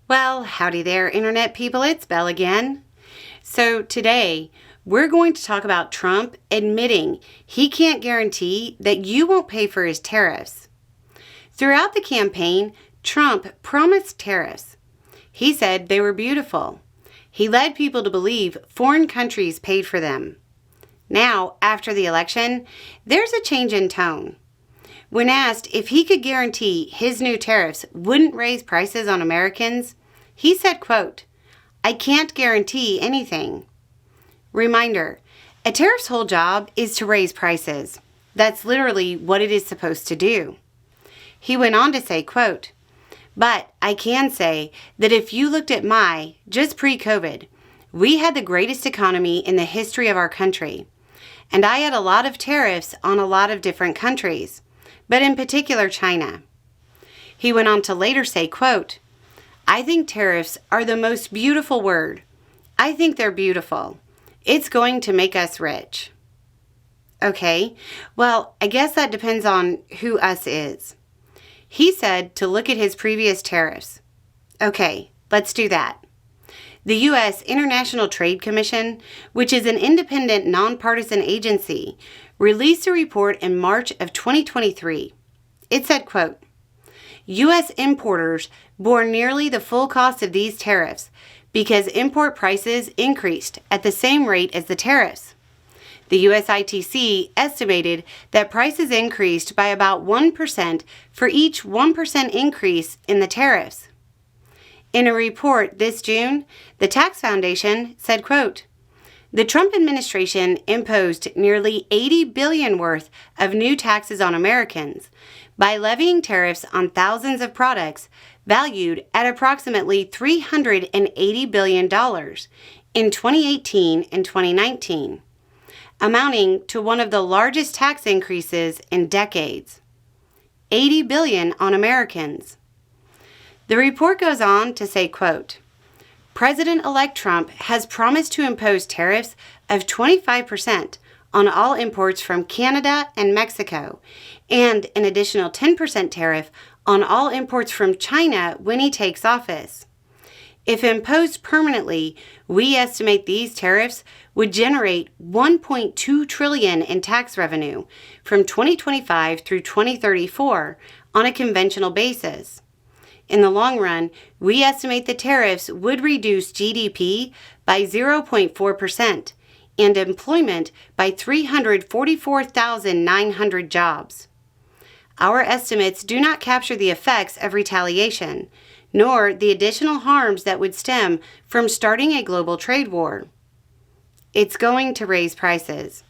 Well, howdy there, Internet people. It's Belle again. So today, we're going to talk about Trump admitting he can't guarantee that you won't pay for his tariffs. Throughout the campaign, Trump promised tariffs. He said they were beautiful. He led people to believe foreign countries paid for them. Now, after the election, there's a change in tone. When asked if he could guarantee his new tariffs wouldn't raise prices on Americans, he said, quote, "I can't guarantee anything." Reminder, a tariff's whole job is to raise prices. That's literally what it is supposed to do. He went on to say, quote, "But I can say that if you looked at just pre-COVID, we had the greatest economy in the history of our country. And I had a lot of tariffs on a lot of different countries, but in particular China." He went on to later say, quote, "I think tariffs are the most beautiful word. I think they're beautiful. It's going to make us rich." Okay, well, I guess that depends on who us is. He said to look at his previous tariffs. Okay, let's do that. The U.S. International Trade Commission, which is an independent, nonpartisan agency, released a report in March of 2023. It said, quote, "U.S. importers bore nearly the full cost of these tariffs because import prices increased at the same rate as the tariffs. The USITC estimated that prices increased by about 1% for each 1% increase in the tariffs." In a report this June, the Tax Foundation said, quote, "The Trump administration imposed nearly $80 billion worth of new taxes on Americans by levying tariffs on thousands of products valued at approximately $380 billion in 2018 and 2019, amounting to one of the largest tax increases in decades. $80 billion on Americans." The report goes on to say, quote, "President-elect Trump has promised to impose tariffs of 25% on all imports from Canada and Mexico, and an additional 10% tariff on all imports from China when he takes office. If imposed permanently, we estimate these tariffs would generate $1.2 trillion in tax revenue from 2025 through 2034 on a conventional basis. In the long run, we estimate the tariffs would reduce GDP by 0.4% and employment by 344,900 jobs. Our estimates do not capture the effects of retaliation, nor the additional harms that would stem from starting a global trade war. It's going to raise prices."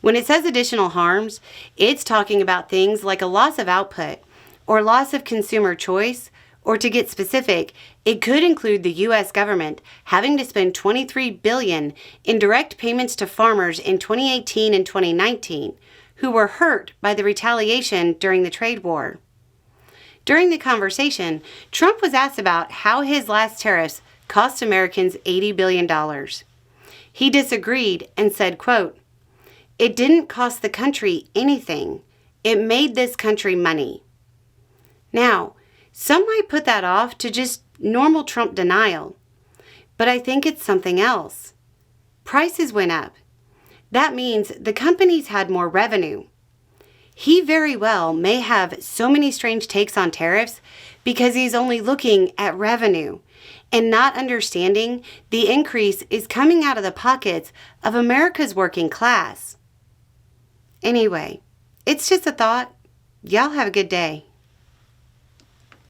When it says additional harms, it's talking about things like a loss of output or loss of consumer choice. Or to get specific, it could include the U.S. government having to spend $23 billion in direct payments to farmers in 2018 and 2019 who were hurt by the retaliation during the trade war. During the conversation, Trump was asked about how his last tariffs cost Americans $80 billion. He disagreed and said, quote, "It didn't cost the country anything. It made this country money." Now, some might put that off to just normal Trump denial, but I think it's something else. Prices went up. That means the companies had more revenue. He very well may have so many strange takes on tariffs because he's only looking at revenue and not understanding the increase is coming out of the pockets of America's working class. Anyway, it's just a thought. Y'all have a good day.